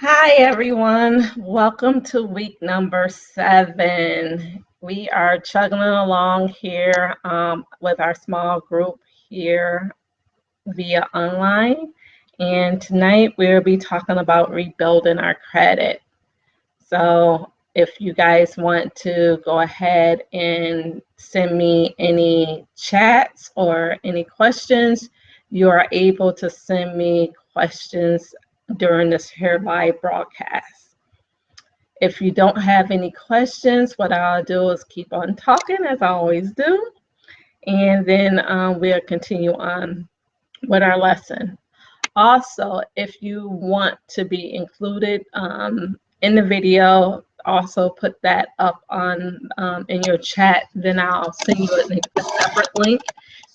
Hi, everyone. Welcome to week number 7. We are chugging along here with our small group here via online. And tonight we'll be talking about rebuilding our credit. So if you guys want to go ahead and send me any chats or any questions, you are able to send me questions during this here live broadcast. If you don't have any questions, what I'll do is keep on talking as I always do, and then we'll continue on with our lesson. Also, if you want to be included in the video, also put that up on in your chat. Then I'll send you a separate link.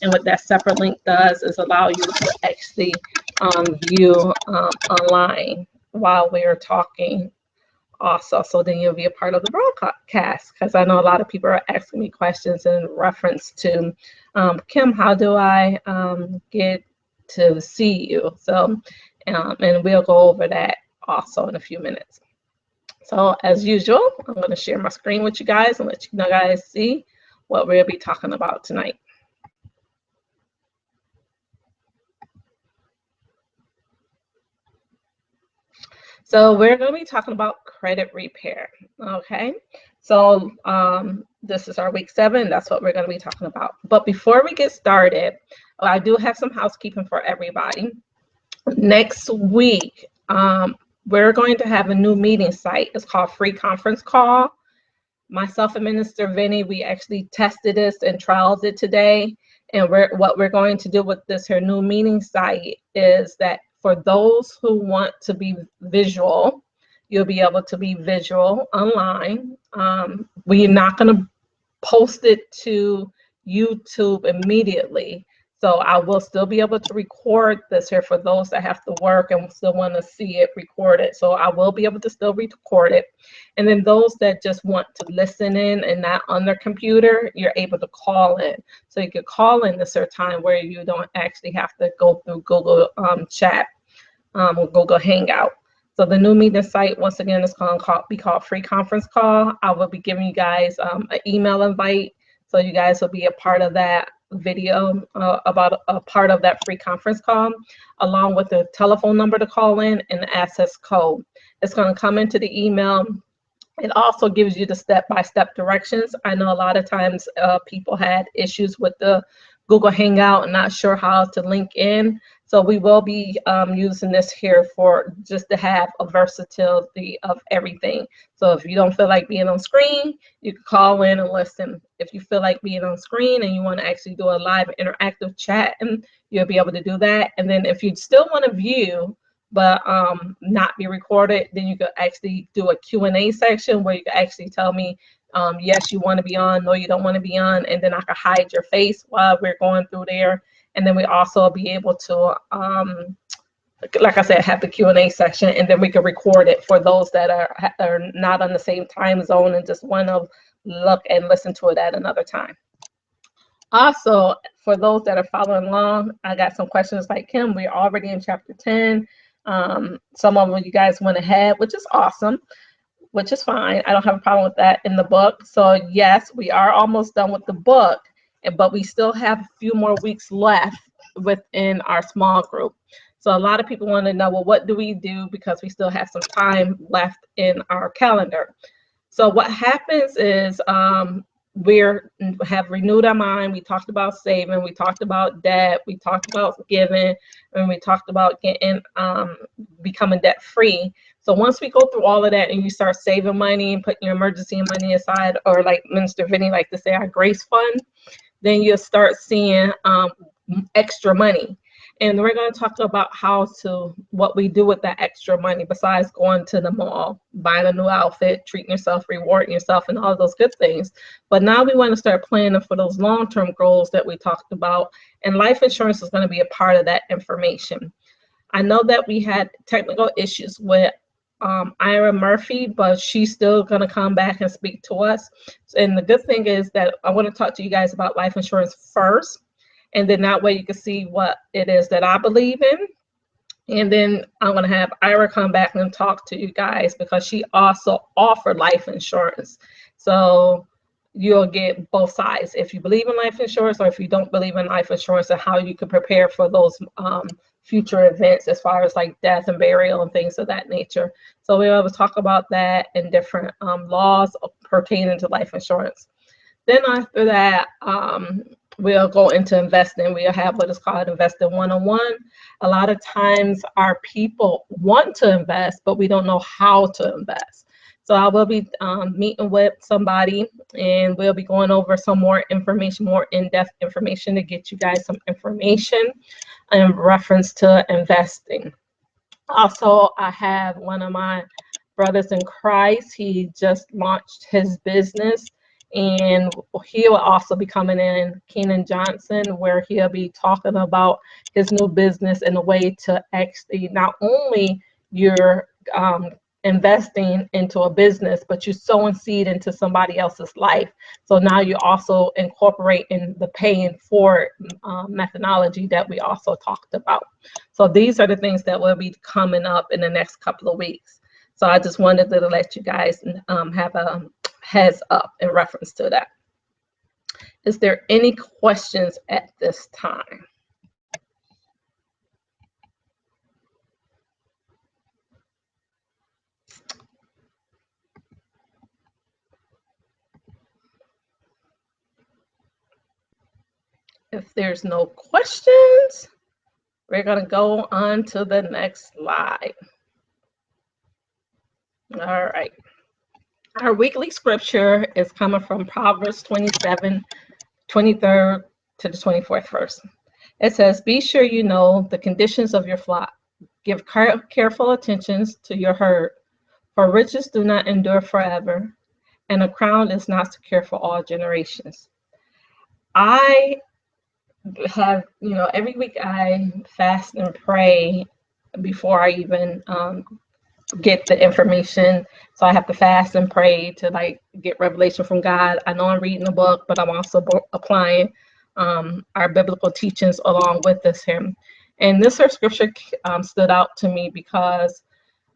And what that separate link does is allow you to actually view online while we are talking also. So then you'll be a part of the broadcast, because I know a lot of people are asking me questions in reference to, Kim, how do I get to see you? So, and we'll go over that also in a few minutes. So as usual, I'm going to share my screen with you guys and let you guys see what we'll be talking about tonight. So we're going to be talking about credit repair. Okay. So this is our week 7. That's what we're going to be talking about. But before we get started, I do have some housekeeping for everybody. Next week, we're going to have a new meeting site. It's called Free Conference Call. Myself and Minister Vinny, we actually tested this and trialed it today. And what we're going to do with this here new meeting site is that for those who want to be visual, you'll be able to be visual online. We're not going to post it to YouTube immediately. So I will still be able to record this here for those that have to work and still want to see it recorded. So I will be able to still record it. And then those that just want to listen in and not on their computer, you're able to call in. So you could call in this certain time where you don't actually have to go through Google Chat or Google Hangout. So the new meeting site, once again, is going to be called Free Conference Call. I will be giving you guys an email invite, so you guys will be a part of that video about a part of that free conference call, along with the telephone number to call in and the access code. It's going to come into the email. It also gives you the step-by-step directions. I know a lot of times people had issues with the Google Hangout and not sure how to link in. So we will be using this here for just to have a versatility of everything. So if you don't feel like being on screen, you can call in and listen. If you feel like being on screen and you want to actually do a live interactive chat, and you'll be able to do that. And then if you still want to view but not be recorded, then you could actually do a Q&A section where you can actually tell me yes, you want to be on, no, you don't want to be on, and then I can hide your face while we're going through there. And then we also be able to, like I said, have the Q&A section, and then we can record it for those that are not on the same time zone and just want to look and listen to it at another time. Also, for those that are following along, I got some questions like Kim. We're already in chapter 10. Some of you guys went ahead, which is awesome, which is fine. I don't have a problem with that in the book. So yes, we are almost done with the book, but we still have a few more weeks left within our small group. So a lot of people want to know, well, what do we do, because we still have some time left in our calendar. So what happens is we have renewed our mind. We talked about saving, we talked about debt, we talked about giving, and we talked about getting becoming debt free. So once we go through all of that and you start saving money and putting your emergency money aside, or like Minister Vinny like to say, our grace fund, then you'll start seeing extra money. And we're going to talk about what we do with that extra money besides going to the mall, buying a new outfit, treating yourself, rewarding yourself, and all those good things. But now we want to start planning for those long-term goals that we talked about, and life insurance is going to be a part of that information. I know that we had technical issues with Ira Murphy, but she's still going to come back and speak to us. And the good thing is that I want to talk to you guys about life insurance first. And then that way you can see what it is that I believe in. And then I'm going to have Ira come back and talk to you guys because she also offered life insurance. So you'll get both sides. If you believe in life insurance or if you don't believe in life insurance, and how you can prepare for those future events as far as like death and burial and things of that nature. So we'll always talk about that and different laws pertaining to life insurance. Then after that, we'll go into investing. We'll have what is called Investing 101. A lot of times our people want to invest, but we don't know how to invest. So I will be meeting with somebody, and we'll be going over some more information, more in-depth information to get you guys some information in reference to investing. Also, I have one of my brothers in Christ. He just launched his business, and he will also be coming in, Keenan Johnson, where he'll be talking about his new business and a way to actually not only you're investing into a business, but you're sowing seed into somebody else's life. So now you also incorporate in the paying for methodology that we also talked about. So these are the things that will be coming up in the next couple of weeks. So I just wanted to let you guys have a heads up in reference to that. Is there any questions at this time? If there's no questions, we're going to go on to the next slide. All right. Our weekly scripture is coming from Proverbs 27, 23rd to the 24th verse. It says, "Be sure you know the conditions of your flock. Give careful attention to your herd, for riches do not endure forever, and a crown is not secure for all generations." I have, every week I fast and pray before I even get the information. So I have to fast and pray to like get revelation from God. I know I'm reading the book, but I'm also applying our biblical teachings along with this here. And this scripture stood out to me because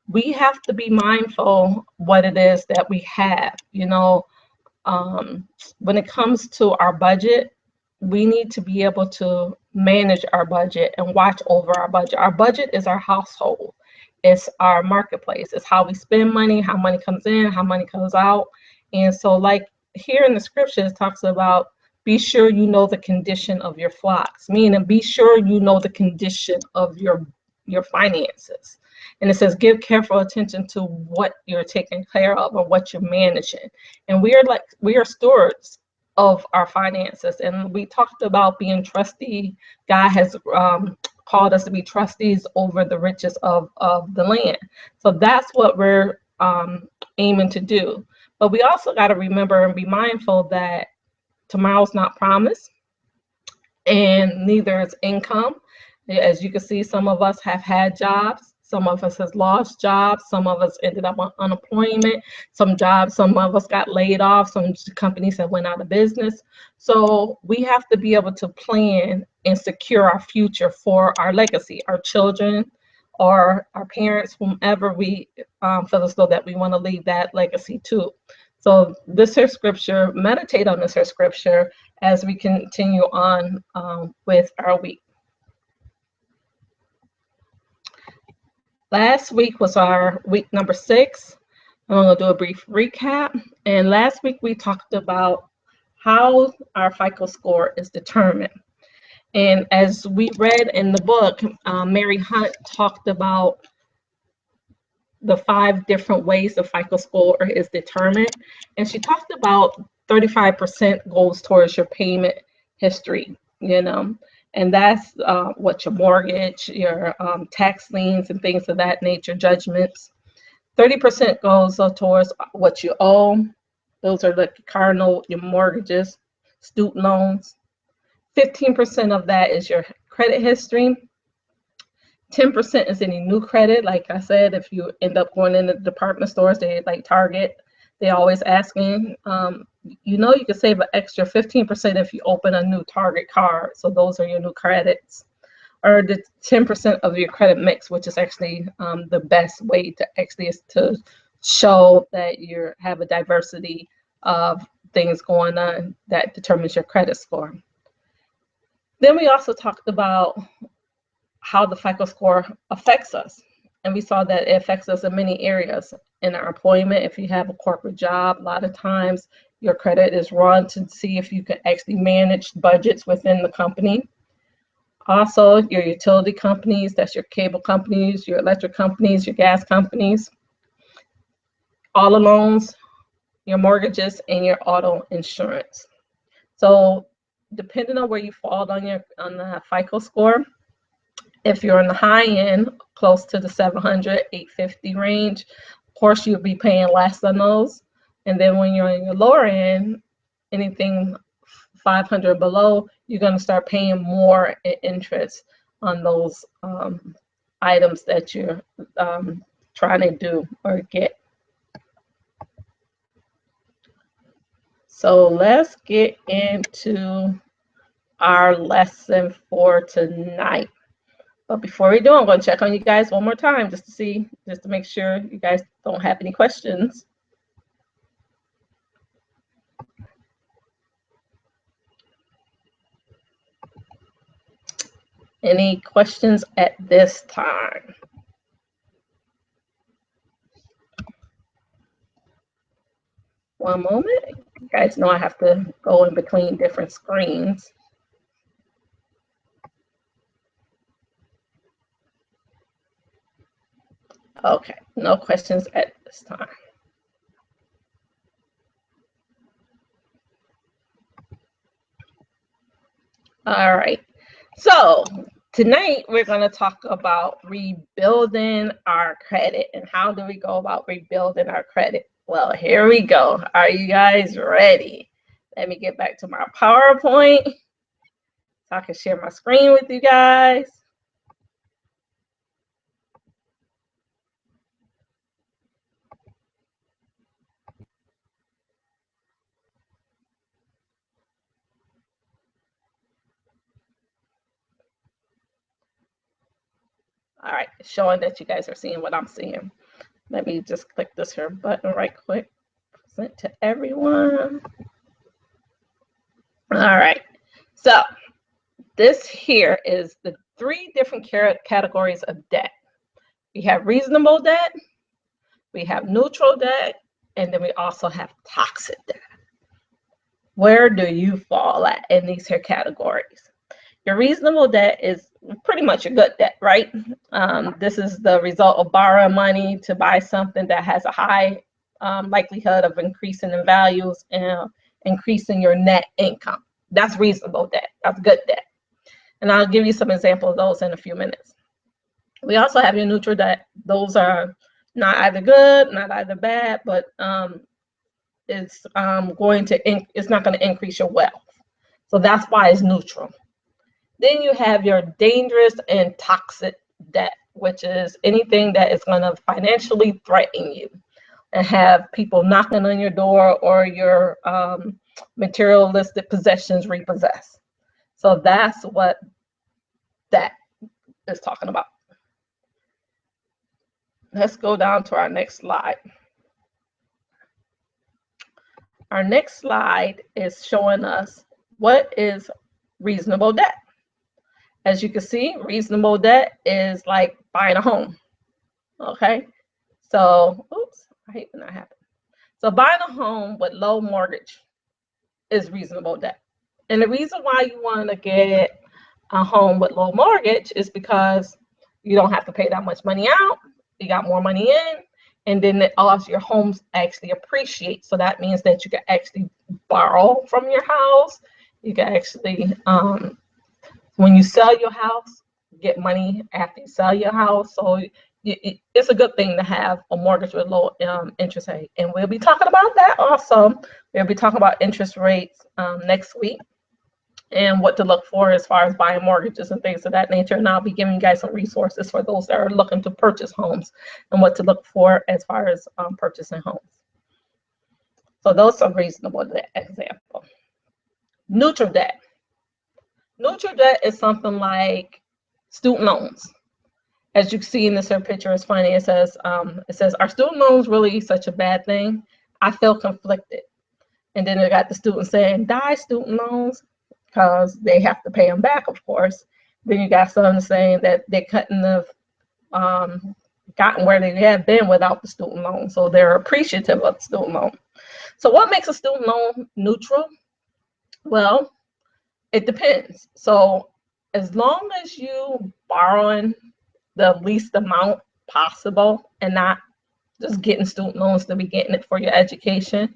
we have to be mindful what it is that we have. When it comes to our budget, we need to be able to manage our budget and watch over our budget. Our budget is our household. It's our marketplace. It's how we spend money, how money comes in, how money comes out. And so like here in the scripture, it talks about be sure you know the condition of your flocks, meaning be sure you know the condition of your finances. And it says give careful attention to what you're taking care of or what you're managing. And we are stewards of our finances. And we talked about being trustee. God has called us to be trustees over the riches of the land. So that's what we're aiming to do. But we also got to remember and be mindful that tomorrow's not promised, and neither is income. As you can see, some of us have had jobs. Some of us has lost jobs. Some of us ended up on unemployment. Some of us got laid off. Some companies have went out of business. So we have to be able to plan and secure our future for our legacy, our children, or our parents, whomever we feel as though that we want to leave that legacy to. So this here scripture, meditate on this here scripture as we continue on with our week. Last week was our week number 6. I'm going to do a brief recap. And last week we talked about how our FICO score is determined. And as we read in the book, Mary Hunt talked about the 5 different ways the FICO score is determined. And she talked about 35% goes towards your payment history, and that's what your mortgage, your tax liens and things of that nature, judgments. 30% goes towards what you owe. Those are the car note, your mortgages, student loans. 15% of that is your credit history. 10% is any new credit. Like I said, if you end up going into the department stores, they like Target, they always asking, you can save an extra 15% if you open a new Target card. So those are your new credits. or the 10% of your credit mix, which is actually the best way to actually is to show that you have a diversity of things going on that determines your credit score. Then we also talked about how the FICO score affects us. And we saw that it affects us in many areas. In our employment, if you have a corporate job, a lot of times your credit is run to see if you can actually manage budgets within the company. Also, your utility companies, that's your cable companies, your electric companies, your gas companies, all the loans, your mortgages, and your auto insurance. So depending on where you fall on the FICO score, if you're in the high end, close to the 700, 850 range, of course you'll be paying less than those. And then when you're in your lower end, anything 500 below, you're going to start paying more interest on those items that you're trying to do or get. So let's get into our lesson for tonight. But before we do, I'm going to check on you guys one more time just to make sure you guys don't have any questions. Any questions at this time? One moment. You guys know I have to go in between different screens. Okay, no questions at this time. All right, so tonight we're going to talk about rebuilding our credit. And how do we go about rebuilding our credit? Well, here we go. Are you guys ready? Let me get back to my PowerPoint so I can share my screen with you guys. All right, showing that you guys are seeing what I'm seeing. Let me just click this here button right quick. Present to everyone. All right, so this here is the 3 different categories of debt. We have reasonable debt, we have neutral debt, and then we also have toxic debt. Where do you fall at in these here categories? Your reasonable debt is pretty much a good debt, right? This is the result of borrowing money to buy something that has a high likelihood of increasing in values and increasing your net income. That's reasonable debt. That's good debt. And I'll give you some examples of those in a few minutes. We also have your neutral debt. Those are not either good, not either bad, but it's not going to increase your wealth. So that's why it's neutral. Then you have your dangerous and toxic debt, which is anything that is going to financially threaten you and have people knocking on your door or your materialistic possessions repossessed. So that's what that is talking about. Let's go down to our next slide. Our next slide is showing us what is reasonable debt. As you can see, reasonable debt is like buying a home. Okay, so oops, I hate when that happens. So buying a home with low mortgage is reasonable debt. And the reason why you want to get a home with low mortgage is because you don't have to pay that much money out. You got more money in, and then also your homes actually appreciate. So that means that you can actually borrow from your house. You can actually when you sell your house, get money after you sell your house. So it's a good thing to have a mortgage with low interest rate. And we'll be talking about that also. We'll be talking about interest rates next week and what to look for as far as buying mortgages and things of that nature. And I'll be giving you guys some resources for those that are looking to purchase homes and what to look for as far as purchasing homes. So those are reasonable debt example. Neutral debt. Neutral debt is something like student loans. As you can see in this picture, it's funny. It says, are student loans really such a bad thing? I feel conflicted. And then they got the students saying, die student loans, because they have to pay them back, of course. Then you got some saying that they couldn't have gotten where they had been without the student loan. So they're appreciative of the student loan. So what makes a student loan neutral? Well, it depends. So as long as you borrowing the least amount possible and not just getting student loans to be getting it for your education,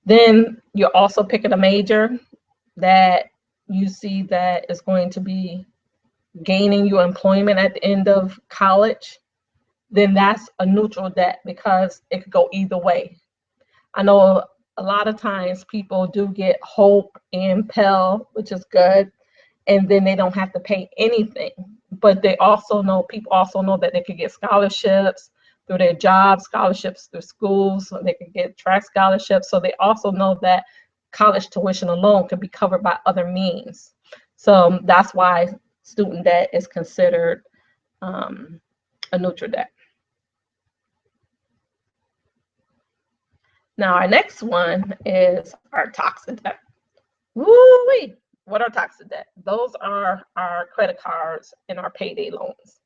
then you're also picking a major that you see that is going to be gaining you employment at the end of college, then that's a neutral debt because it could go either way. I know a lot of times people do get HOPE and Pell, which is good, and then they don't have to pay anything. But they also know, people also know that they could get scholarships through their jobs, scholarships through schools, so they could get track scholarships. So they also know that college tuition alone could be covered by other means. So that's why student debt is considered a neutral debt. Now our next one is our toxic debt. Woo-wee! What are toxic debt? Those are our credit cards and our payday loans.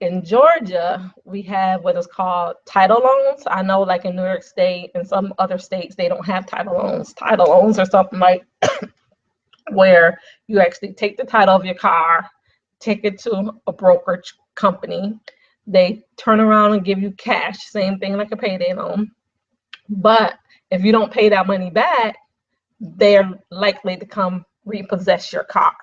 In Georgia, we have what is called title loans. I know like in New York State and some other states, they don't have title loans. Title loans are something like where you actually take the title of your car, take it to a brokerage company. They turn around and give you cash, same thing like a payday loan. But if you don't pay that money back, they're likely to come repossess your car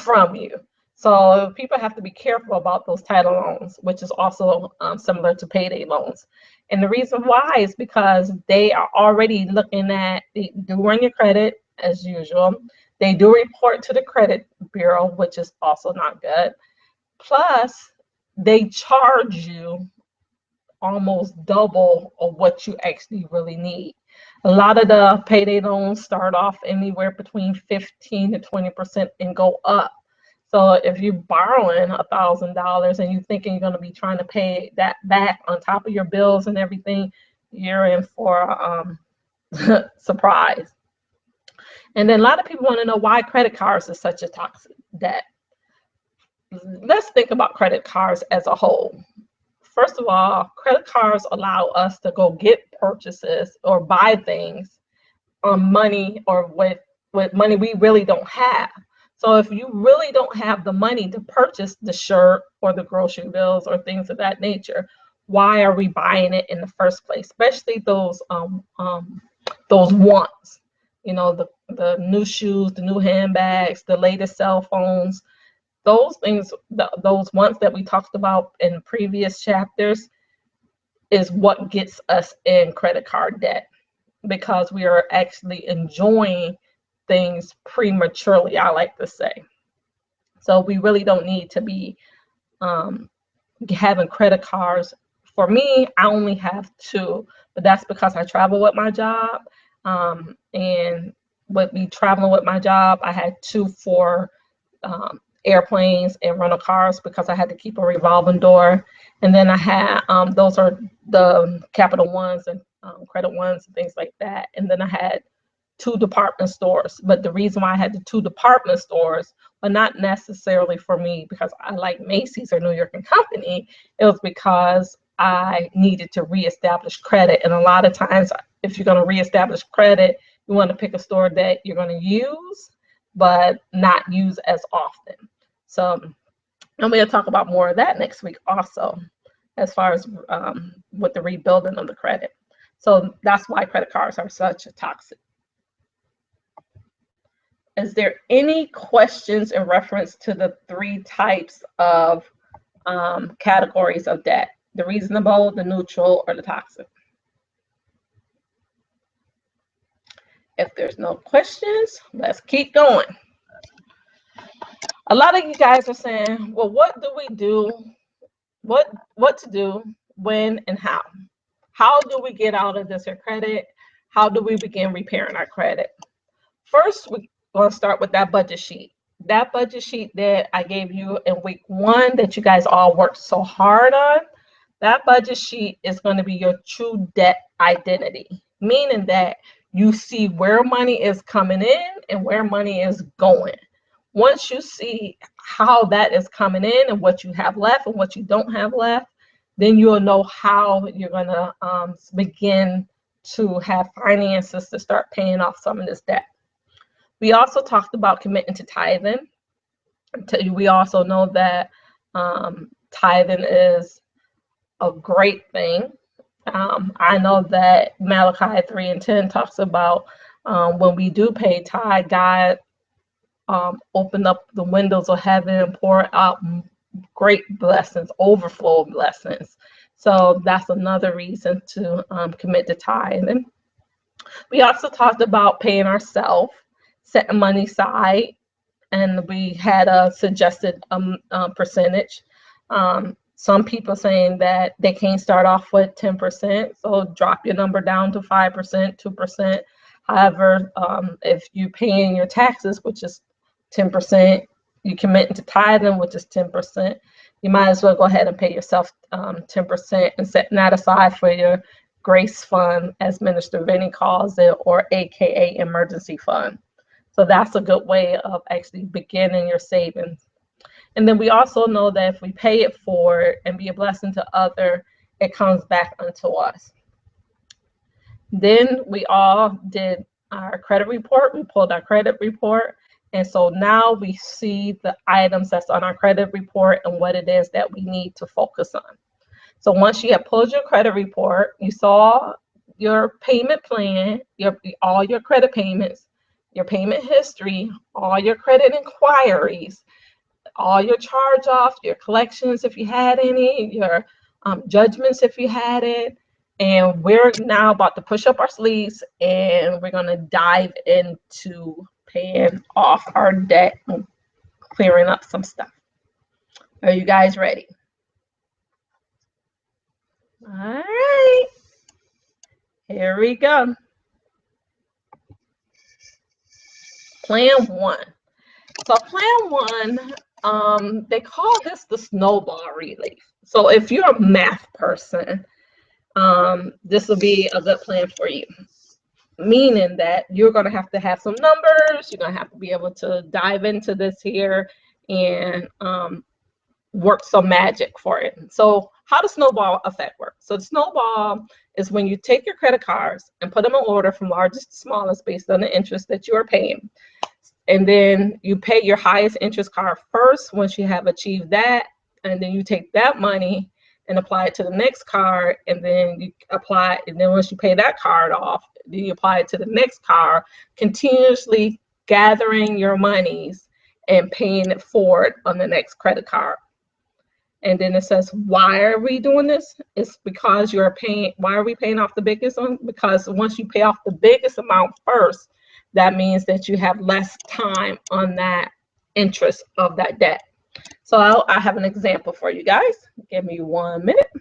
from you. So people have to be careful about those title loans, which is also similar to payday loans. And the reason why is because they are already looking at, they do run your credit as usual. They do report to the credit bureau, which is also not good. Plus, they charge you almost double of what you actually really need. A lot of the payday loans start off anywhere between 15 to 20% and go up. So if you're borrowing $1,000 and you're thinking you're going to be trying to pay that back on top of your bills and everything, you're in for a surprise. And then a lot of people want to know why credit cards is such a toxic debt. Let's think about credit cards as a whole. First of all, credit cards allow us to go get purchases or buy things on money or with money we really don't have. So if you really don't have the money to purchase the shirt or the grocery bills or things of that nature, why are we buying it in the first place? Especially those wants, you know, the new shoes, the new handbags, the latest cell phones. Those things, those wants that we talked about in previous chapters is what gets us in credit card debt, because we are actually enjoying things prematurely, I like to say. So we really don't need to be having credit cards. For me, I only have 2, but that's because I travel with my job. And with me traveling with my job, I had 2 for airplanes and rental cars because I had to keep a revolving door. And then I had, those are the Capital Ones and Credit Ones and things like that. And then I had 2 department stores. But the reason why I had the 2 department stores, but not necessarily for me because I like Macy's or New York and Company, it was because I needed to reestablish credit. And a lot of times, if you're going to reestablish credit, you want to pick a store that you're going to use, but not use as often. So I'm going to talk about more of that next week also, as far as with the rebuilding of the credit. So that's why credit cards are such a toxic. Is there any questions in reference to the 3 types of categories of debt? The reasonable, the neutral, or the toxic? If there's no questions, let's keep going. A lot of you guys are saying, well, what do we do? What to do, when, and how? How do we get out of this credit? How do we begin repairing our credit? First, we're going to start with that budget sheet. that budget sheet that I gave you in week 1 that you guys all worked so hard on, that budget sheet is going to be your true debt identity, meaning that you see where money is coming in and where money is going. Once you see how that is coming in and what you have left and what you don't have left, then you'll know how you're going to begin to have finances to start paying off some of this debt. We also talked about committing to tithing. We also know that tithing is a great thing. I know that Malachi 3:10 talks about when we do pay tithe, God open up the windows of heaven and pour out great blessings, overflow blessings. So that's another reason to commit to tithing. We also talked about paying ourselves, setting money aside, and we had a suggested percentage. Some people saying that they can't start off with 10%, so drop your number down to 5%, 2%. However, if you're paying your taxes, which is 10%, you commit to tithing, which is 10%, you might as well go ahead and pay yourself 10% and set that aside for your grace fund, as Minister Vinny calls it, or AKA emergency fund. So that's a good way of actually beginning your savings. And then we also know that if we pay it forward and be a blessing to others, it comes back unto us. Then we all did our credit report. We pulled our credit report. And so now we see the items that's on our credit report and what it is that we need to focus on. So once you have pulled your credit report, you saw your payment plan, all your credit payments, your payment history, all your credit inquiries, all your charge-offs, your collections if you had any, your judgments if you had it. And we're now about to push up our sleeves and we're going to dive into paying off our debt and clearing up some stuff. Are you guys ready? All right. Here we go. Plan 1. So plan 1, they call this the snowball relief. So if you're a math person, this will be a good plan for you. Meaning that you're going to have some numbers. You're going to have to be able to dive into this here and work some magic for it. So how does snowball effect work? So the snowball is when you take your credit cards and put them in order from largest to smallest based on the interest that you are paying. And then you pay your highest interest card first once you have achieved that. And then you take that money and apply it to the next card. And then you apply, and then once you pay that card off, then you apply it to the next card, continuously gathering your monies and paying it forward on the next credit card. And then it says, why are we doing this? It's because you're paying, why are we paying off the biggest one? Because once you pay off the biggest amount first, that means that you have less time on that interest of that debt. So I have an example for you guys. Give me 1 minute.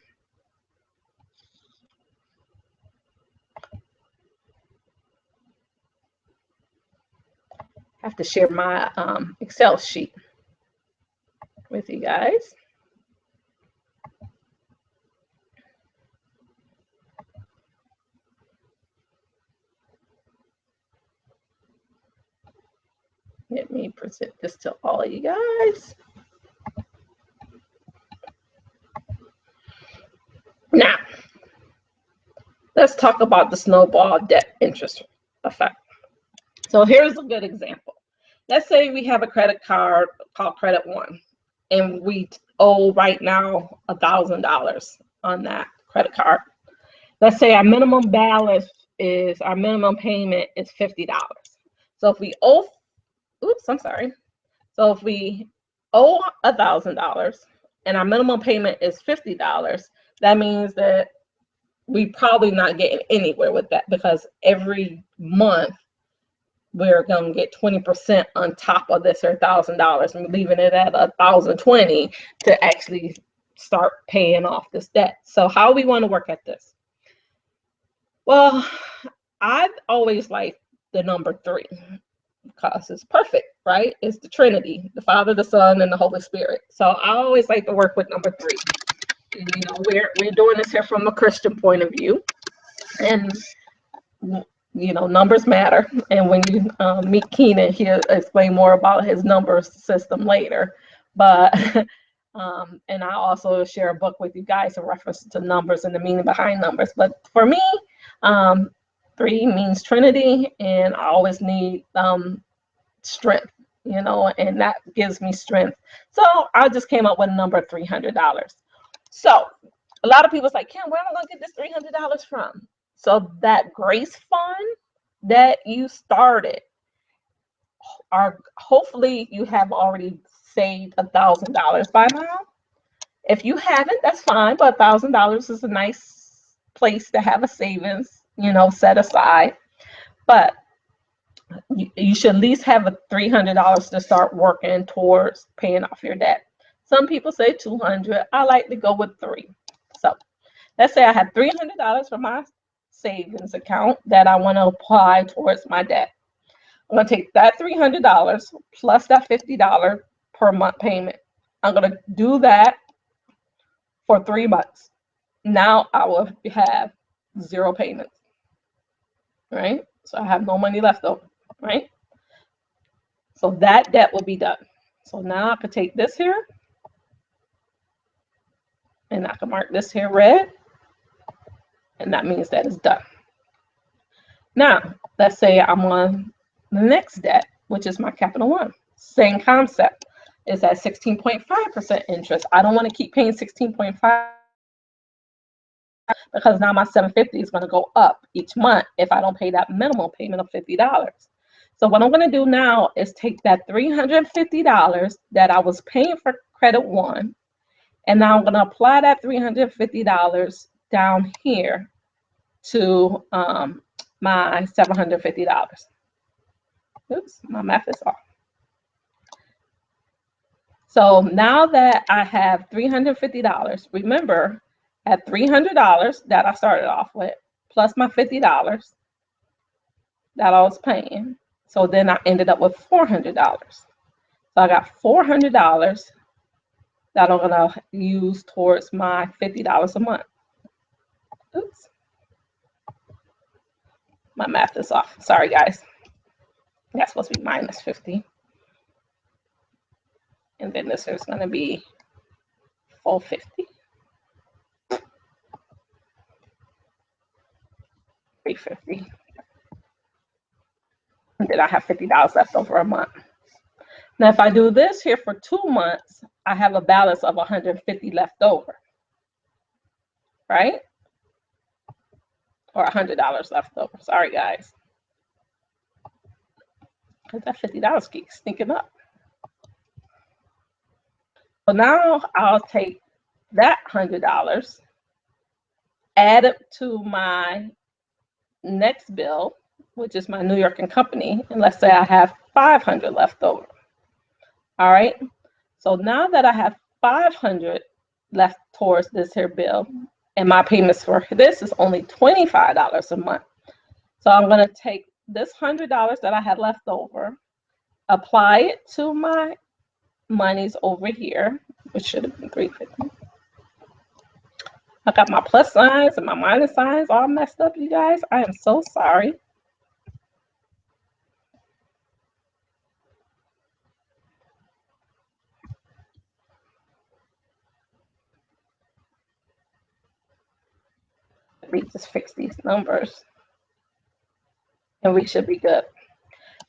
I have to share my Excel sheet with you guys. Let me present this to all of you guys. Now, let's talk about the snowball debt interest effect. So here's a good example. Let's say we have a credit card called Credit One, and we owe right now $1,000 on that credit card. Let's say our minimum balance is, our minimum payment is $50. So if we owe, So if we owe $1,000 and our minimum payment is $50, that means that we probably not getting anywhere with that, because every month we're going to get 20% on top of this, or $1,000, and leaving it at $1,020 to actually start paying off this debt. So how we want to work at this? Well, I've always liked the number 3. because it's perfect, right? It's the Trinity, the Father, the Son, and the Holy Spirit. So I always like to work with number 3. You know, we're doing this here from a Christian point of view, and you know, numbers matter. And when you meet Keenan, he'll explain more about his number system later. But and I also share a book with you guys in reference to numbers and the meaning behind numbers. But for me, 3 means Trinity, and I always need strength, you know, and that gives me strength. So I just came up with a number $300. So a lot of people's like, Kim, where am I going to get this $300 from? So that grace fund that you started, hopefully you have already saved $1,000 by now. If you haven't, that's fine, but $1,000 is a nice place to have a savings, you know, set aside. But you should at least have a $300 to start working towards paying off your debt. Some people say 200. I like to go with 3. So let's say I have $300 for my savings account that I want to apply towards my debt. I'm going to take that $300 plus that $50 per month payment. I'm going to do that for 3 months. Now I will have 0 payments, right? So I have no money left over, right? So that debt will be done. So now I could take this here and I can mark this here red, and that means that it's done. Now, let's say I'm on the next debt, which is my Capital One. Same concept. It's at 16.5% interest. I don't want to keep paying 16.5 because now my $750 is going to go up each month if I don't pay that minimum payment of $50. So what I'm going to do now is take that $350 that I was paying for Credit One, and now I'm going to apply that $350 down here to my $750. Oops, my math is off. So now that I have $350, remember, at $300 that I started off with, plus my $50 that I was paying. So then I ended up with $400. So I got $400 that I'm gonna use towards my $50 a month. Oops. My math is off. Sorry, guys. That's supposed to be minus 50. And then this is gonna be 450. 350. And then I have $50 left over a month. Now, if I do this here for 2 months, I have a balance of 150 left over, right? Or $100 left over. Sorry, guys. Because that $50 keeps sneaking up. So now I'll take that $100, add it to my next bill, which is my New York and Company, and let's say I have $500 left over. All right. So now that I have $500 left towards this here bill, and my payments for this is only $25 a month. So I'm going to take this $100 that I had left over, apply it to my monies over here, which should have been $350. I got my plus signs and my minus signs all messed up, you guys. I am so sorry. Let me just fix these numbers and we should be good.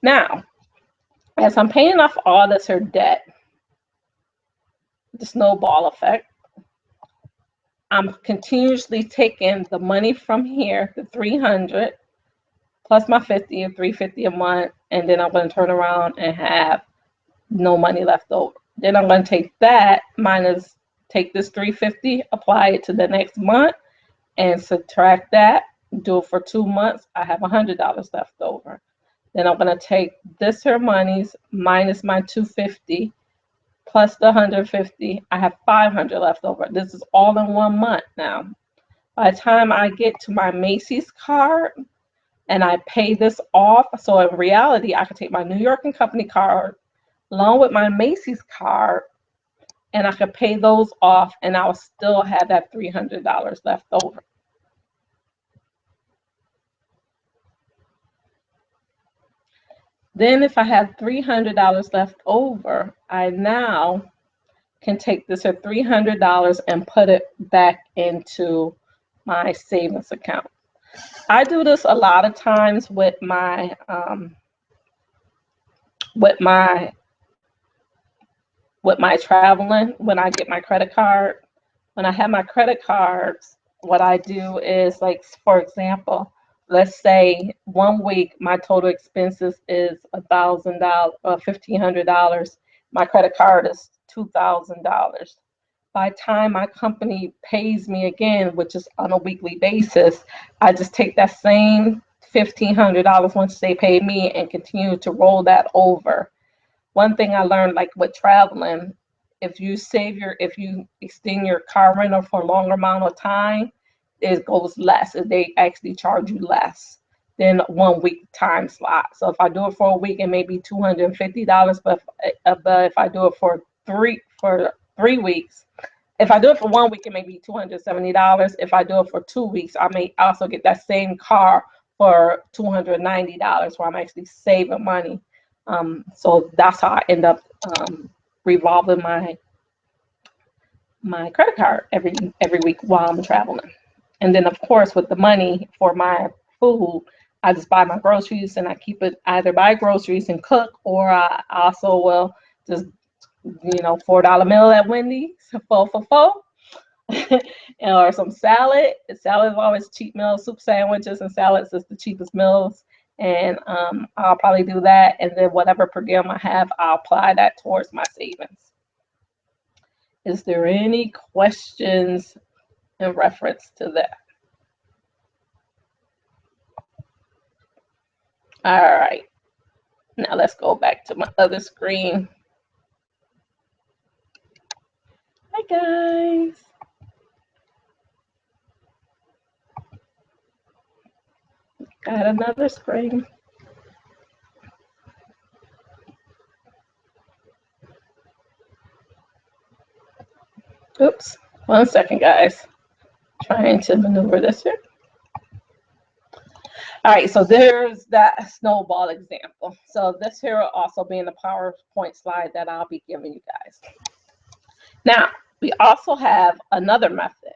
Now, as I'm paying off all this here debt, the snowball effect, I'm continuously taking the money from here, the 300 plus my 50 or 350 a month, and then I'm going to turn around and have no money left over. Then I'm going to take that minus, take this 350, apply it to the next month, and subtract that. Do it for 2 months. I have $100 left over. Then I'm going to take this here monies minus my 250 plus the 150. I have 500 left over. This is all in 1 month now. By the time I get to my Macy's card, and I pay this off. So in reality, I could take my New York and Company card along with my Macy's card, and I could pay those off, and I will still have that $300 left over. Then if I have $300 left over, I now can take this at $300 and put it back into my savings account. I do this a lot of times with my traveling. When I get my credit card, when I have my credit cards, what I do is, like, for example, let's say 1 week my total expenses is $1,000 or $1,500. My credit card is $2,000. By the time my company pays me again, which is on a weekly basis, I just take that same $1,500 once they pay me and continue to roll that over. One thing I learned, like with traveling, if you extend your car rental for a longer amount of time, it goes less. They actually charge you less than 1 week time slot. So if I do it for a week, it may be $250, but if I do it for three weeks, if I do it for 1 week, it may be $270. If I do it for 2 weeks, I may also get that same car for $290, where I'm actually saving money. So that's how I end up revolving my credit card every week while I'm traveling. And then, of course, with the money for my food, I just buy my groceries and I keep it, either buy groceries and cook, or I also will just, $4 meal at Wendy's, four for four, or some salad. Salad is always cheap meals. Soup sandwiches and salads is the cheapest meals. And I'll probably do that. And then whatever per diem I have, I'll apply that towards my savings. Is there any questions in reference to that? All right. Now let's go back to my other screen. Hi, guys. Got another screen. Oops. 1 second, guys. Trying to maneuver this here. All right, so there's that snowball example. So this here will also be in the PowerPoint slide that I'll be giving you guys. Now, we also have another method,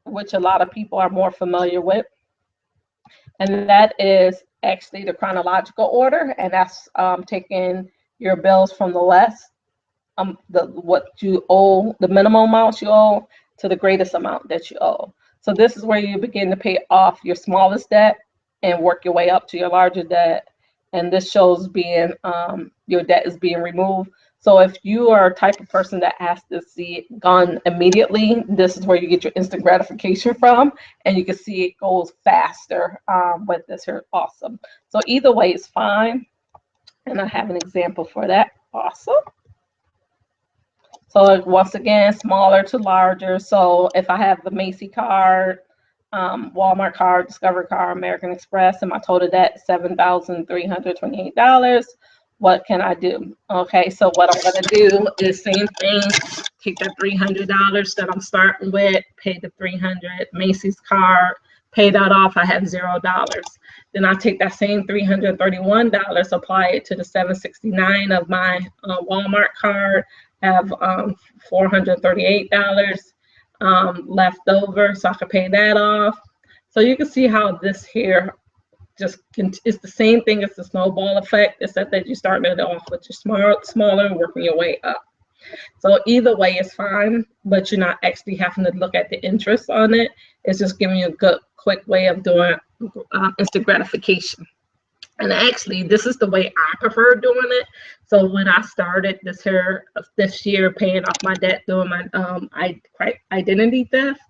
which a lot of people are more familiar with, and that is actually the chronological order, and that's taking your bills from the less, what you owe, the minimum amount you owe, to the greatest amount that you owe. So this is where you begin to pay off your smallest debt and work your way up to your larger debt. And this shows being your debt is being removed. So if you are a type of person that has to see it gone immediately, this is where you get your instant gratification from, and you can see it goes faster with this here. Awesome. So either way is fine. And I have an example for that also. So once again, smaller to larger. So if I have the Macy card, Walmart card, Discover card, American Express, and my total debt $7,328, what can I do? Okay, so what I'm going to do is same thing. Take that $300 that I'm starting with, pay the $300, Macy's card, pay that off. I have $0. Then I take that same $331, apply it to the $769 of my Walmart card, have $438 left over, so I can pay that off. So you can see how this here it's the same thing as the snowball effect, except that you start it off with your smaller and working your way up. So either way is fine, but you're not actually having to look at the interest on it. It's just giving you a good, quick way of doing instant gratification. And actually, this is the way I prefer doing it. So when I started this year paying off my debt doing my identity theft,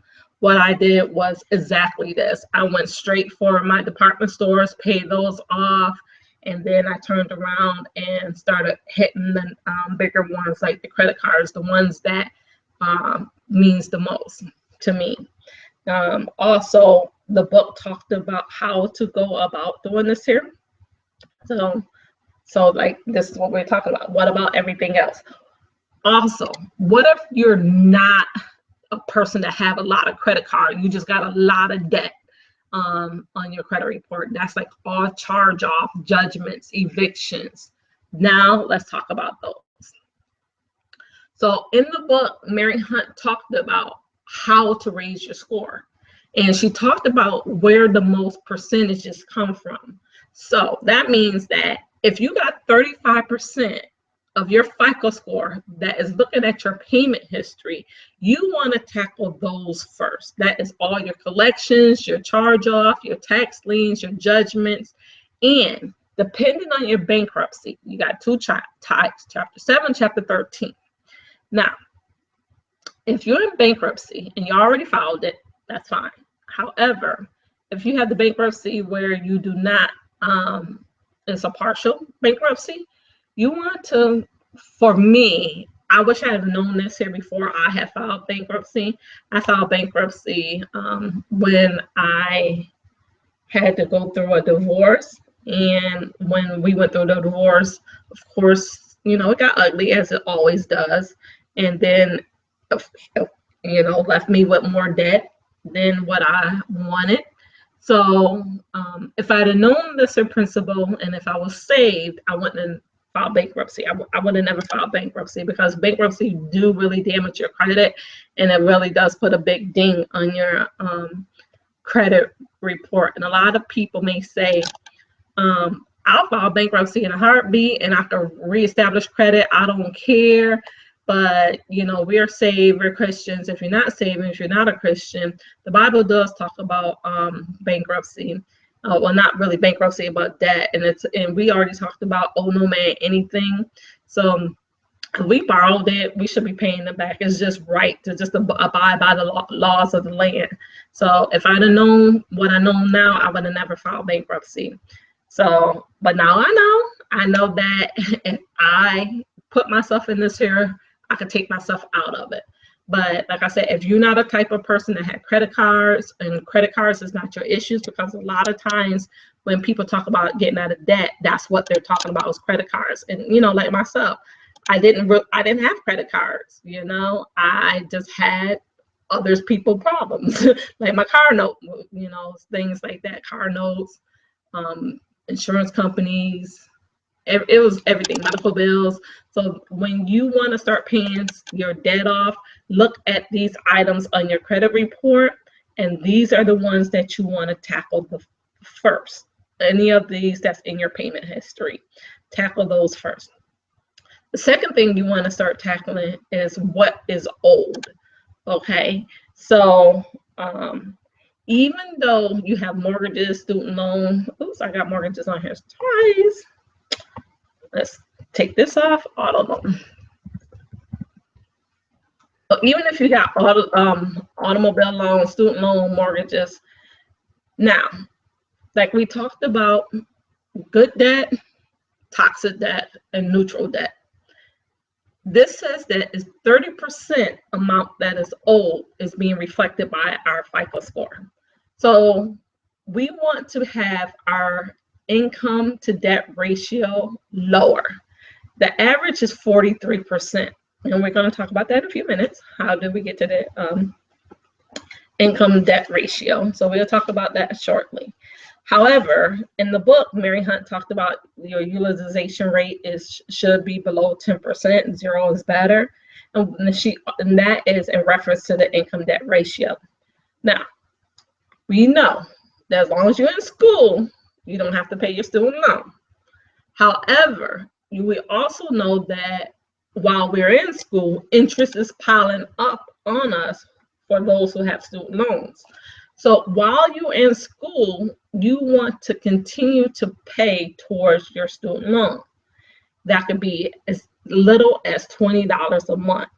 what I did was exactly this. I went straight for my department stores, paid those off, and then I turned around and started hitting the bigger ones, like the credit cards, the ones that means the most to me. Also, the book talked about how to go about doing this here. So like this is what we're talking about. What about everything else? Also, what if you're not a person that have a lot of credit cards? You just got a lot of debt on your credit report. That's like all charge off, judgments, evictions. Now let's talk about those. So in the book, Mary Hunt talked about how to raise your score. And she talked about where the most percentages come from. So that means that if you got 35% of your FICO score that is looking at your payment history, you want to tackle those first. That is all your collections, your charge off, your tax liens, your judgments, and depending on your bankruptcy, you got two types, Chapter 7, Chapter 13. Now, if you're in bankruptcy and you already filed it, that's fine. However, if you have the bankruptcy where you do not, it's a partial bankruptcy, you want to, for me, I wish I had known this here before I had filed bankruptcy. I filed bankruptcy when I had to go through a divorce. And when we went through the divorce, of course, you know, it got ugly as it always does. And then, you know, left me with more debt than what I wanted. So if I had known this in principle and if I was saved, I wouldn't have filed bankruptcy. I would have never filed bankruptcy, because bankruptcy do really damage your credit, and it really does put a big ding on your credit report. And a lot of people may say, I'll file bankruptcy in a heartbeat and after reestablish credit, I don't care. But, you know, we're saved, we're Christians. If you're not saved, if you're not a Christian, the Bible does talk about bankruptcy. Well, not really bankruptcy, but debt. And we already talked about owe no man anything. So if we borrowed it, we should be paying it back. It's just right to just abide by the laws of the land. So if I'd have known what I know now, I would have never filed bankruptcy. So, but now I know that if I put myself in this here, I could take myself out of it. But like I said, if you're not a type of person that had credit cards, and credit cards is not your issues, because a lot of times when people talk about getting out of debt, that's what they're talking about is credit cards. And, you know, like myself, I didn't have credit cards, you know, I just had others people problems like my car note, you know, things like that, car notes, insurance companies, it was everything, medical bills. So when you want to start paying your debt off, look at these items on your credit report, and these are the ones that you want to tackle the first. Any of these that's in your payment history, tackle those first. The second thing you want to start tackling is what is old. Okay, so even though you have mortgages, student loan, oops, I got mortgages on here twice. Let's take this off, auto loan. So even if you got automobile loan, student loan, mortgages, now, like we talked about, good debt, toxic debt, and neutral debt. This says that is 30% amount that is owed is being reflected by our FICO score. So we want to have our income to debt ratio lower. The average is 43%. And we're going to talk about that in a few minutes. How do we get to the income debt ratio? So we'll talk about that shortly. However, in the book, Mary Hunt talked about your utilization rate should be below 10%, 0 is better. And that is in reference to the income debt ratio. Now, we know that as long as you're in school, you don't have to pay your student loan. However, we also know that while we're in school, interest is piling up on us for those who have student loans. So while you're in school, you want to continue to pay towards your student loan. That could be as little as $20 a month,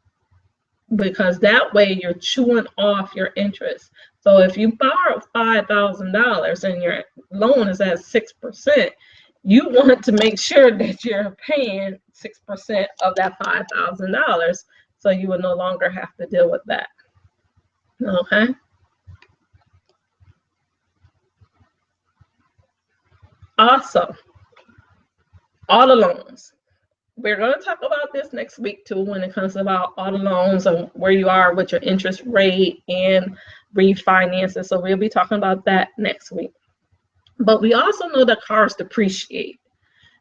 because that way you're chewing off your interest. So if you borrow $5,000 and your loan is at 6%, you want to make sure that you're paying 6% of that $5,000, so you will no longer have to deal with that. Okay. Also, auto loans. We're going to talk about this next week too when it comes about auto loans and where you are with your interest rate and refinances. So we'll be talking about that next week. But we also know that cars depreciate.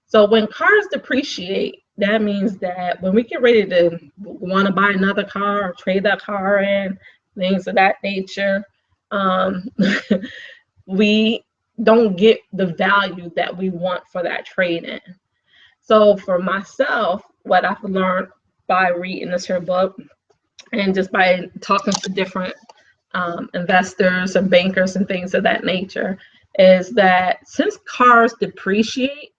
So when cars depreciate, that means that when we get ready to want to buy another car or trade that car in, things of that nature, we don't get the value that we want for that trade in. So for myself, what I've learned by reading this here book and just by talking to different investors and bankers and things of that nature is that since cars depreciate,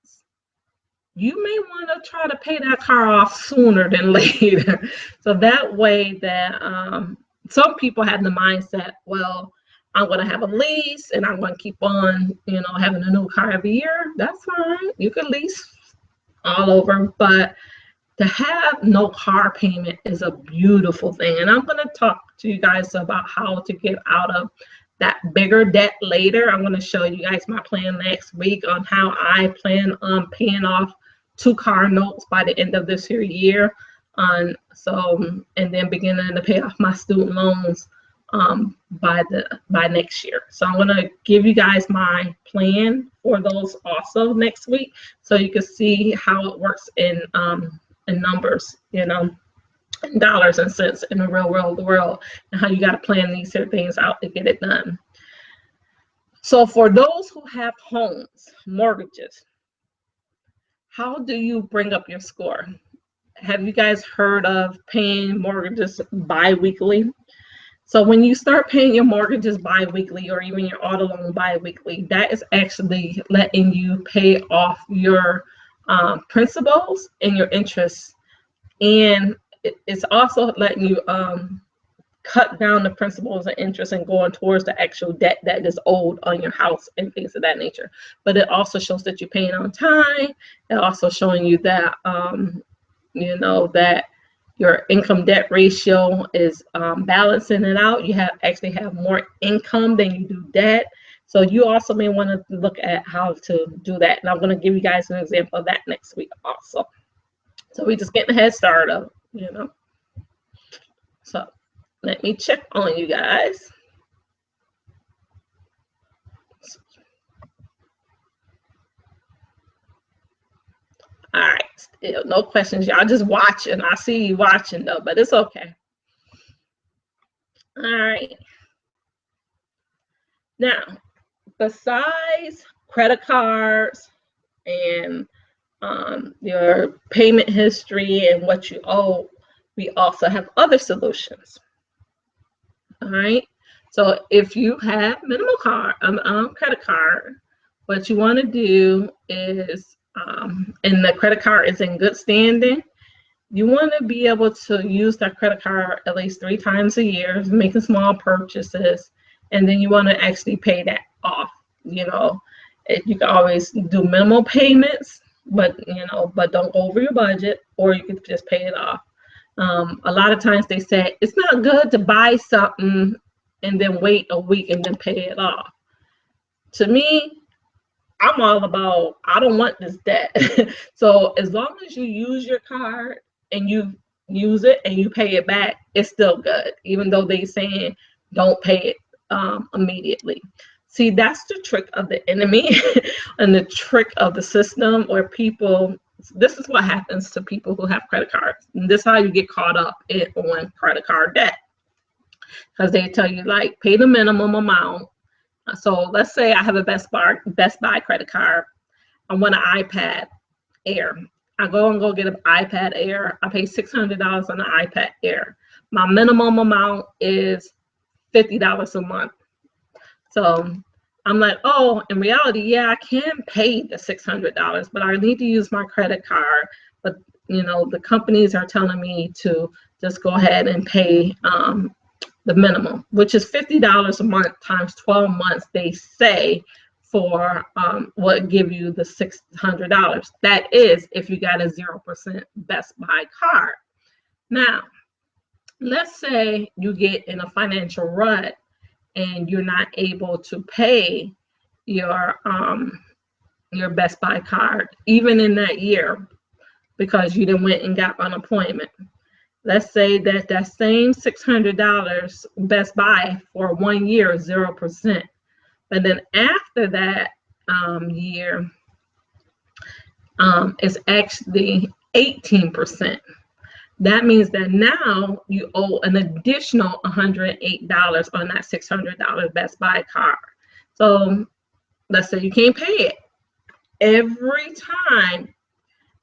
you may want to try to pay that car off sooner than later. So that way that some people have the mindset, well, I'm going to have a lease and I'm going to keep on, having a new car every year. That's fine. You can lease all over, but to have no car payment is a beautiful thing. And I'm going to talk to you guys about how to get out of that bigger debt later. I'm going to show you guys my plan next week on how I plan on paying off 2 car notes by the end of this year. And then beginning to pay off my student loans by next year. So I'm going to give you guys my plan for those also next week, so you can see how it works in numbers, in dollars and cents in the real world, and how you got to plan these things out to get it done. So for those who have homes, mortgages, how do you bring up your score? Have you guys heard of paying mortgages bi-weekly? So when you start paying your mortgages bi-weekly or even your auto loan bi-weekly, that is actually letting you pay off your principals and your interest. And it's also letting you cut down the principals and interest and going towards the actual debt that is owed on your house and things of that nature. But it also shows that you're paying on time. It also showing you that, that your income debt ratio is balancing it out. You actually have more income than you do debt. So you also may want to look at how to do that. And I'm going to give you guys an example of that next week also. So we just getting a head start of, So let me check on you guys. All right, still no questions. Y'all just watching. I see you watching though, but it's okay. All right. Now, besides credit cards and your payment history and what you owe, we also have other solutions. All right. So if you have minimal credit card, what you want to do is, and the credit card is in good standing, you want to be able to use that credit card at least 3 times a year, making small purchases, and then you want to actually pay that off. You can always do minimal payments, but don't go over your budget, or you can just pay it off. A lot of times they say it's not good to buy something and then wait a week and then pay it off. To me, I'm all about, I don't want this debt. So as long as you use your card and you use it and you pay it back, it's still good, even though they saying don't pay it immediately. See, that's the trick of the enemy and the trick of the system where people, this is what happens to people who have credit cards. And this is how you get caught up on credit card debt. Because they tell you, like, pay the minimum amount. So let's say I have a Best Buy credit card. I want an iPad Air. I go get an iPad Air. I pay $600 on an iPad Air. My minimum amount is $50 a month. So I'm like, oh, in reality, yeah, I can pay the $600, but I need to use my credit card. But the companies are telling me to just go ahead and pay the minimum, which is $50 a month times 12 months. They say for what give you the $600. That is if you got a 0% Best Buy card. Now, let's say you get in a financial rut and you're not able to pay your your Best Buy card, even in that year, because you didn't went and got unemployment. Let's say that that same $600 Best Buy for 1 year is 0%. But then after that year, it's actually 18%. That means that now you owe an additional $108 on that $600 Best Buy card. So let's say you can't pay it. Every time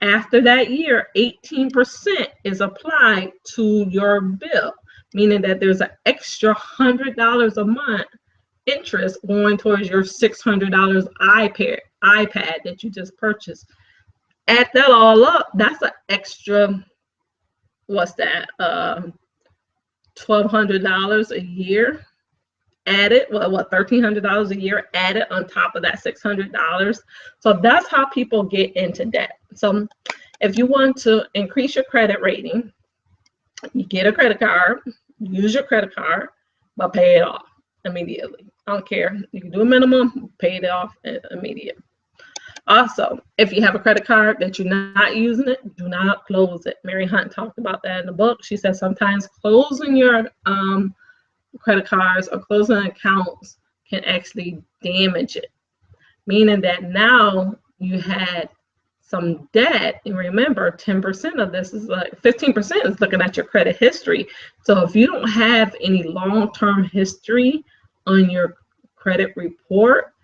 after that year, 18% is applied to your bill, meaning that there's an extra $100 a month interest going towards your $600 iPad that you just purchased. Add that all up, that's an extra, what's that, $1,200 a year added, what, $1,300 a year added on top of that $600. So that's how people get into debt. So if you want to increase your credit rating, you get a credit card, use your credit card, but pay it off immediately. I don't care. You can do a minimum, pay it off immediately. Also, if you have a credit card that you're not using it, do not close it. Mary Hunt talked about that in the book. She said sometimes closing your credit cards or closing accounts can actually damage it, meaning that now you had some debt. And remember, 10% of this is like 15% is looking at your credit history. So if you don't have any long-term history on your credit report,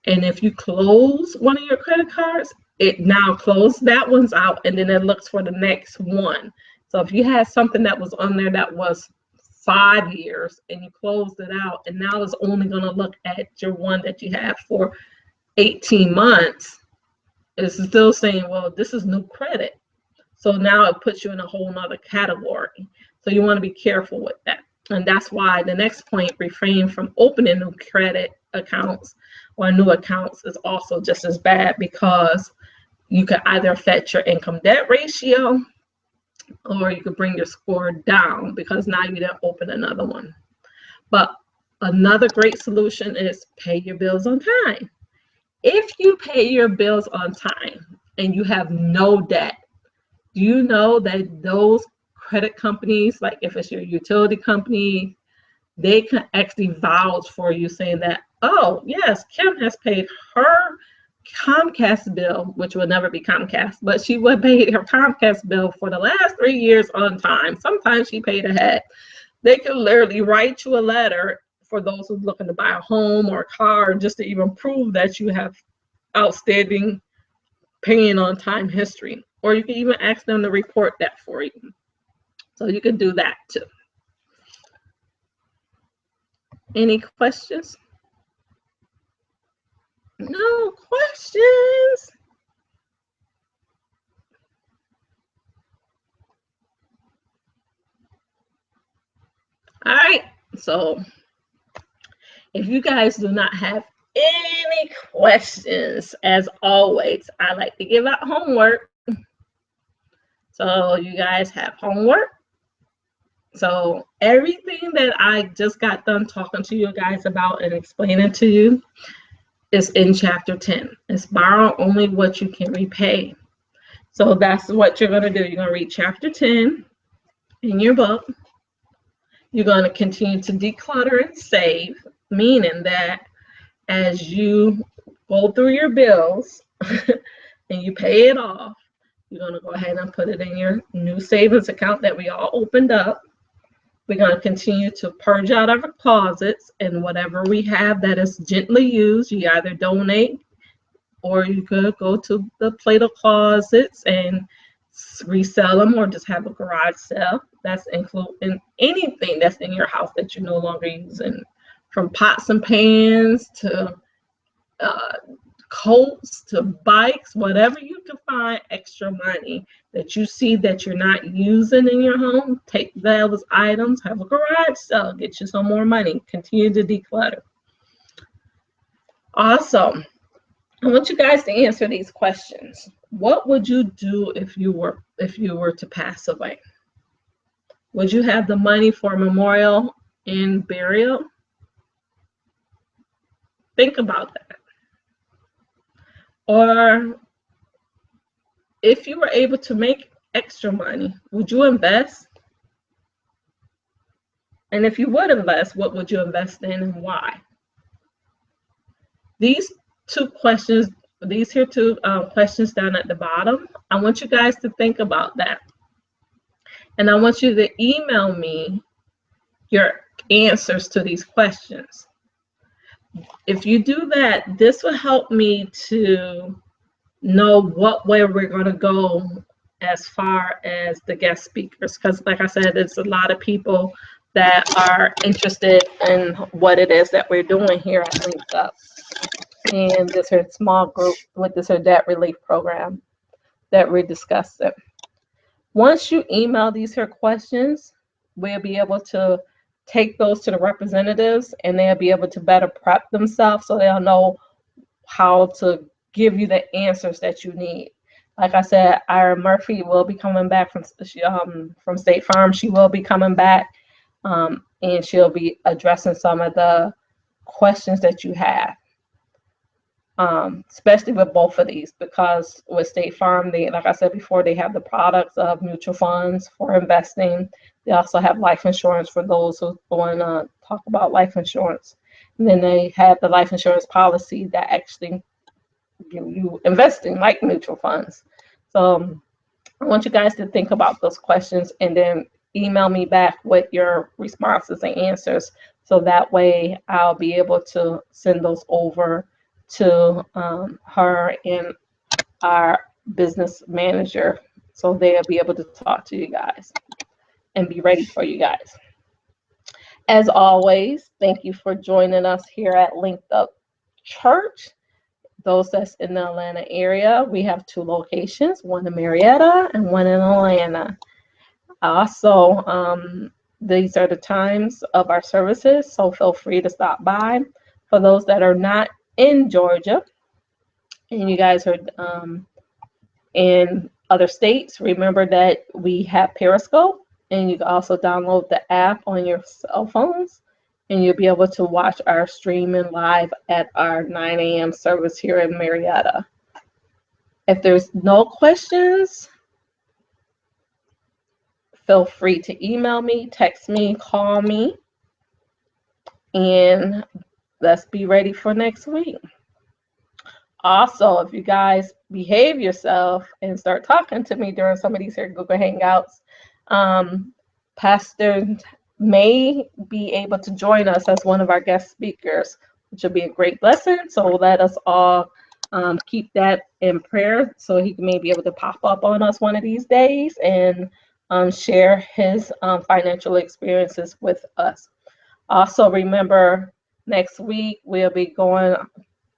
and if you close one of your credit cards, it now closes that one's out, and then it looks for the next one. So if you had something that was on there that was 5 years and you closed it out, and now it's only going to look at your one that you have for 18 months, it's still saying, well, this is new credit. So now it puts you in a whole nother category. So you want to be careful with that. And that's why the next point, refrain from opening new credit accounts or new accounts, is also just as bad, because you could either affect your income debt ratio, or you could bring your score down because now you didn't open another one. But another great solution is pay your bills on time. If you pay your bills on time and you have no debt, do you know that those credit companies, like if it's your utility company, they can actually vouch for you, saying that, oh, yes, Kim has paid her Comcast bill, which will never be Comcast, but she would pay her Comcast bill for the last 3 years on time. Sometimes she paid ahead. They can literally write you a letter for those who's looking to buy a home or a car, just to even prove that you have outstanding paying on time history. Or you can even ask them to report that for you. So you can do that too. Any questions? No questions. All right, so if you guys do not have any questions, as always, I like to give out homework. So you guys have homework. So everything that I just got done talking to you guys about and explaining to you is in chapter 10. It's borrow only what you can repay. So that's what you're going to do. You're going to read chapter 10 in your book. You're going to continue to declutter and save, meaning that as you go through your bills and you pay it off, you're going to go ahead and put it in your new savings account that we all opened up. We're going to continue to purge out our closets, and whatever we have that is gently used, you either donate, or you could go to the Play-Doh closets and resell them, or just have a garage sale. That's including anything that's in your house that you're no longer using, from pots and pans to coats to bikes, whatever you can find extra money that you see that you're not using in your home. Take those items, have a garage sale, get you some more money, continue to declutter. Also, I want you guys to answer these questions. What would you do if you were to pass away? Would you have the money for memorial and burial? Think about that. Or if you were able to make extra money, would you invest? And if you would invest, what would you invest in and why? These two questions, these here two questions down at the bottom, I want you guys to think about that. And I want you to email me your answers to these questions. If you do that, this will help me to know what way we're going to go as far as the guest speakers, because like I said, there's a lot of people that are interested in what it is that we're doing here at Linked Up and this here small group with this here debt relief program that we're discussing. Once you email these here questions, we'll be able to take those to the representatives and they'll be able to better prep themselves so they'll know how to give you the answers that you need. Like I said, Ira Murphy will be coming back from State Farm. She will be coming back and she'll be addressing some of the questions that you have. Especially with both of these, because with State Farm, they, like I said before, they have the products of mutual funds for investing. They also have life insurance for those who want to talk about life insurance. And then they have the life insurance policy that actually give you investing like mutual funds. So I want you guys to think about those questions and then email me back with your responses and answers. So that way I'll be able to send those over to her and our business manager so they'll be able to talk to you guys and be ready for you guys. As always, thank you for joining us here at Linked Up Church. Those that's in the Atlanta area, we have 2 locations, one in Marietta and one in Atlanta. Also, these are the times of our services, so feel free to stop by. For those that are not in Georgia and you guys are in other states, remember that we have Periscope and you can also download the app on your cell phones and you'll be able to watch our streaming live at our 9 a.m. service here in Marietta. If there's no questions, feel free to email me, text me, call me, and let's be ready for next week. Also, if you guys behave yourself and start talking to me during some of these here Google Hangouts, Pastor may be able to join us as one of our guest speakers, which will be a great blessing. So let us all keep that in prayer so he may be able to pop up on us one of these days and share his financial experiences with us. Also, remember, next week we'll be going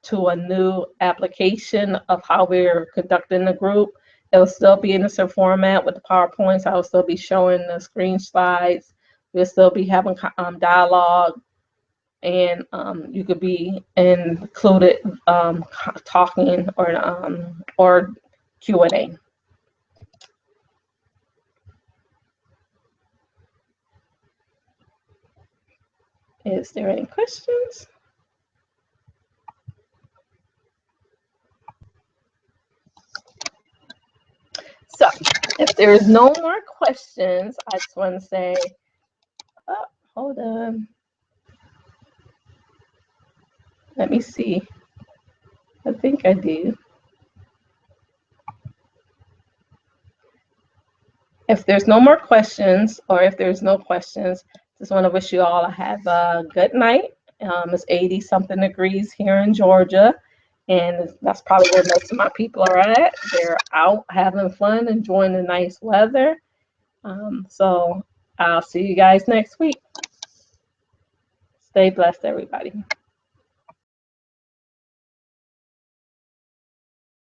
to a new application of how we're conducting the group. It'll still be in the same format with the PowerPoints. I'll still be showing the screen slides. We'll still be having dialogue, and you could be included talking or Q&A. Is there any questions? So if there's no more questions, I just want to say, oh, hold on. Let me see. I think I do. If there's no more questions, or if there's no questions, just want to wish you all have a good night. It's 80-something degrees here in Georgia, and that's probably where most of my people are at. They're out having fun, enjoying the nice weather. So I'll see you guys next week. Stay blessed, everybody.